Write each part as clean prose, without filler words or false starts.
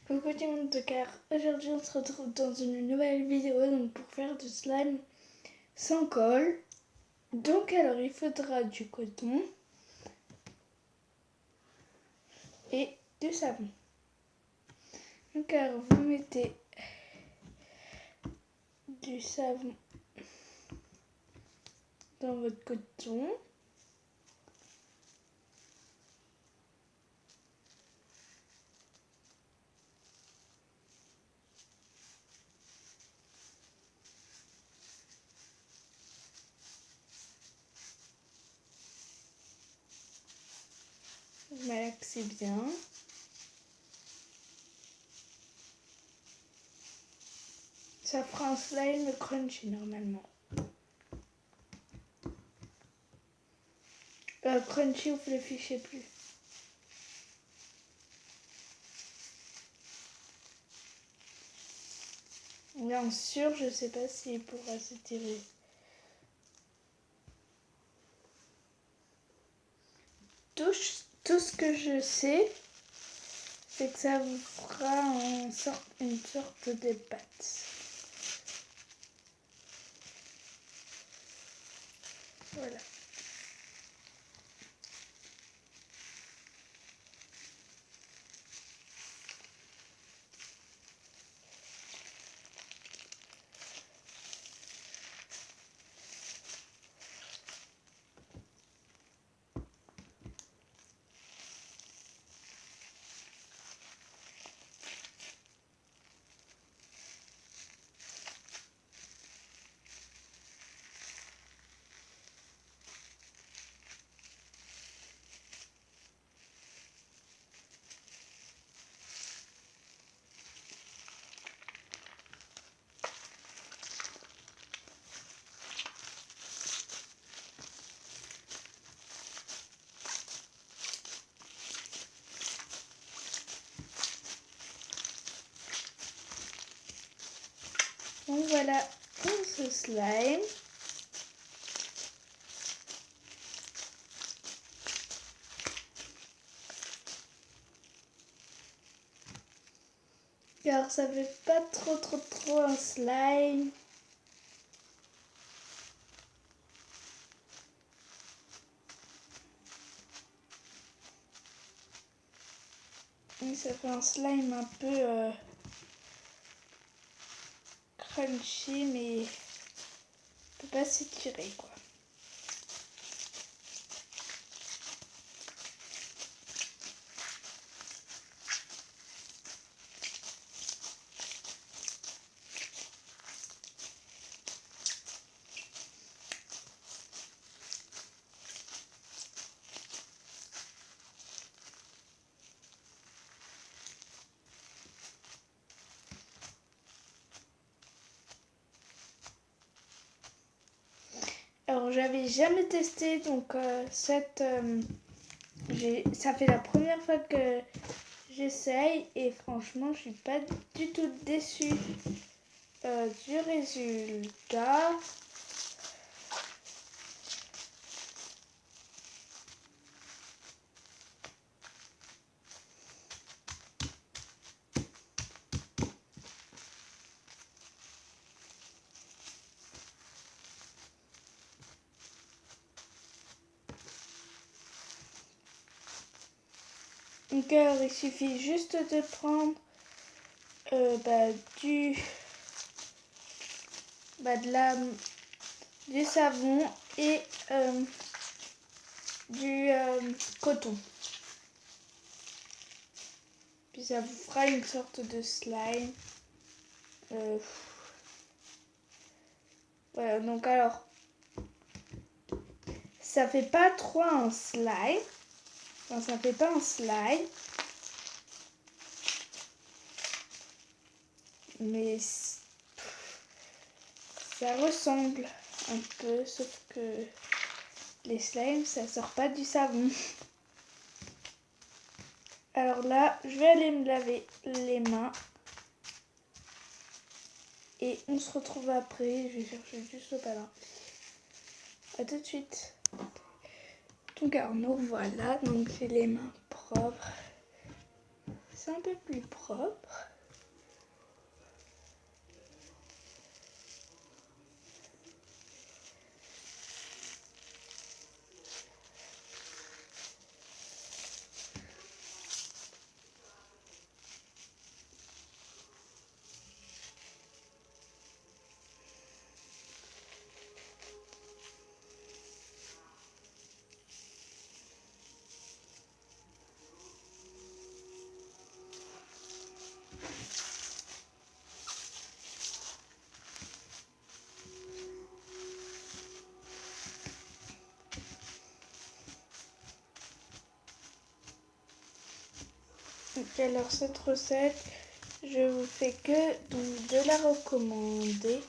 Coucou tout le monde de car aujourd'hui on se retrouve dans une nouvelle vidéo donc pour faire du slime sans colle. Donc alors il faudra du coton et du savon. Donc alors vous mettez du savon dans votre coton. Vous malaxez bien. Ça fera un slime crunchy normalement. Crunchy ou fluffy, je sais plus. Bien sûr, je sais pas s'il pourra s'étirer. Tout ce que je sais, c'est que ça vous fera une sorte de pâte. Voilà. Donc voilà pour ce slime. Car ça fait pas trop un slime. Et ça fait un slime un peu crunchy mais peut pas s'étirer quoi. Alors j'avais jamais testé donc ça fait la première fois que j'essaye et franchement je suis pas du tout déçue du résultat. Donc alors il suffit juste de prendre du savon et du coton. Puis ça vous fera une sorte de slime. Voilà, donc alors ça fait pas trop un slime. Enfin, ça fait pas un slime. Mais ça ressemble un peu, sauf que les slimes, ça sort pas du savon. Alors là, je vais aller me laver les mains. Et on se retrouve après. Je vais chercher juste le palin. A tout de suite. Donc alors nous voilà. Donc j'ai les mains propres. c'est un peu plus propre. Donc alors cette recette, je vous fais que donc, de la recommander.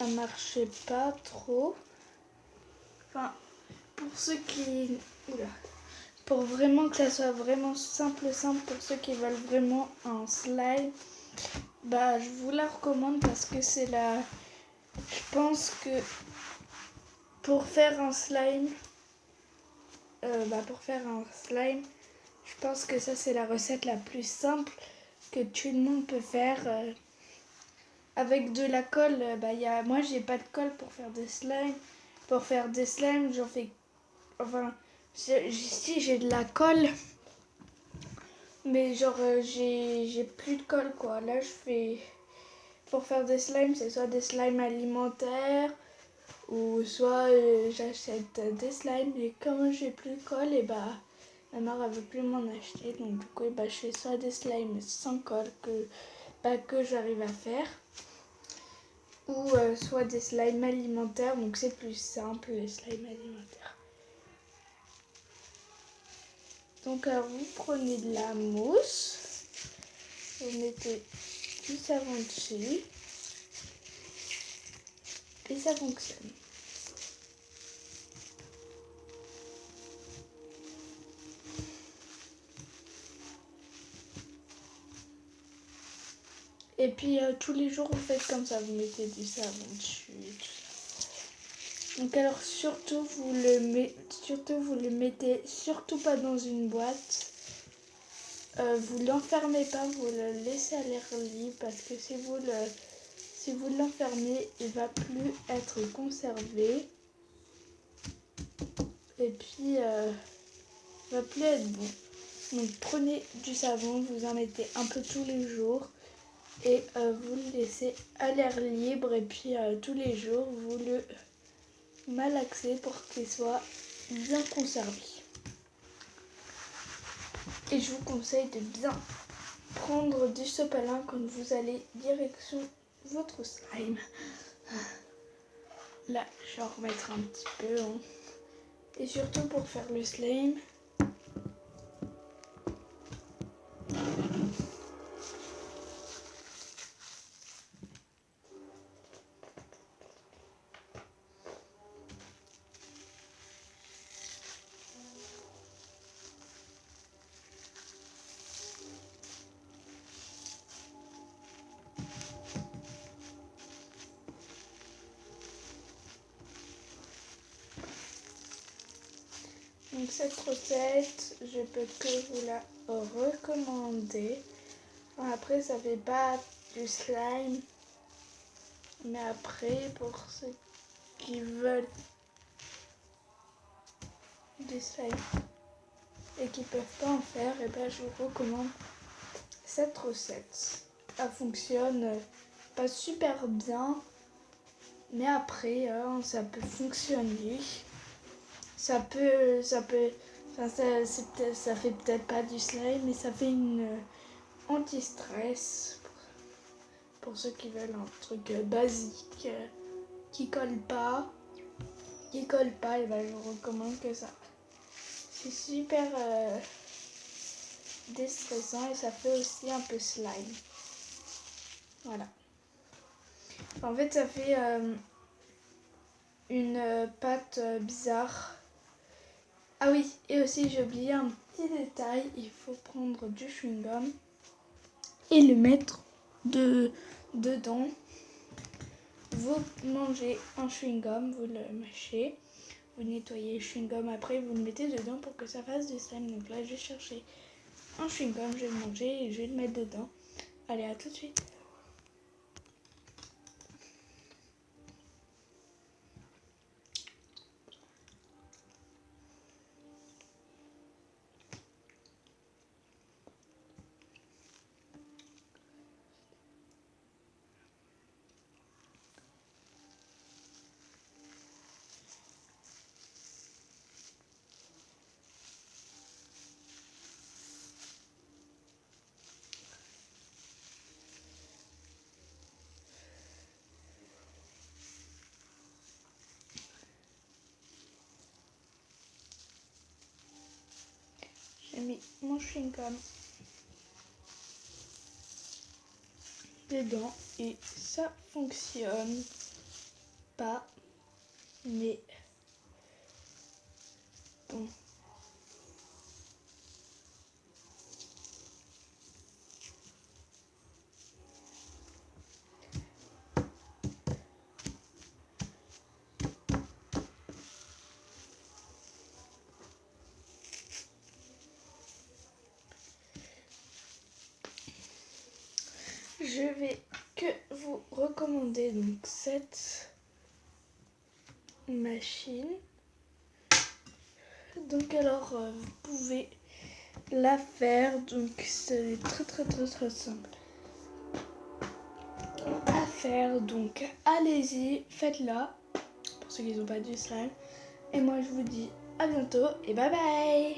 Elle marchait pas trop. Enfin, pour ceux qui... Oula. Pour vraiment que ça soit vraiment simple pour ceux qui veulent vraiment un slime, bah je vous la recommande parce que c'est la... Je pense que pour faire un slime, je pense que ça c'est la recette la plus simple que tout le monde peut faire. Avec de la colle, moi j'ai pas de colle pour faire des slimes. Pour faire des slimes, j'en fais... Enfin, si j'ai de la colle, mais genre j'ai plus de colle quoi. Là je fais... Pour faire des slimes, c'est soit des slimes alimentaires ou soit j'achète des slimes. Et comme j'ai plus de colle, et bah ma mère elle veut plus m'en acheter. Donc du coup, je fais soit des slimes sans colle que j'arrive à faire. Ou soit des slimes alimentaires, donc c'est plus simple les slimes alimentaires. Donc vous prenez de la mousse, vous mettez du savon dessus et ça fonctionne. Et puis tous les jours vous faites comme ça, vous mettez du savon dessus et tout ça. Donc alors surtout vous le mettez surtout pas dans une boîte. Vous l'enfermez pas, vous le laissez à l'air libre parce que si vous l'enfermez, il va plus être conservé et puis il va plus être bon. Donc prenez du savon, vous en mettez un peu tous les jours et vous le laissez à l'air libre et puis tous les jours vous le malaxez pour qu'il soit bien conservé. Et je vous conseille de bien prendre du sopalin quand vous allez direction votre slime. Là, je vais en remettre un petit peu. Hein. Et surtout pour faire le slime. Donc cette recette, je peux que vous la recommander. Après, ça fait pas du slime. Mais après, pour ceux qui veulent du slime et qui peuvent pas en faire, et ben je vous recommande cette recette. Elle fonctionne pas super bien, mais après ça peut fonctionner. Ça fait peut-être pas du slime, mais ça fait une anti-stress pour ceux qui veulent un truc basique qui colle pas. Et ben je vous recommande que ça. C'est super déstressant et ça fait aussi un peu slime. Voilà. En fait, ça fait une pâte bizarre. Ah oui, et aussi j'ai oublié un petit détail. Il faut prendre du chewing-gum et le mettre dedans. Vous mangez un chewing-gum, vous le mâchez. Vous nettoyez le chewing-gum après, vous le mettez dedans pour que ça fasse du slime. Donc là, j'ai cherché un chewing-gum, je vais le manger et je vais le mettre dedans. Allez, à tout de suite. J'ai mis mon chewing-gum dedans et ça fonctionne pas, mais bon. Je vais que vous recommander donc cette machine. Donc alors vous pouvez la faire, donc c'est très simple à faire, donc allez-y, faites-la pour ceux qui n'ont pas du slime. Et moi je vous dis à bientôt et bye bye.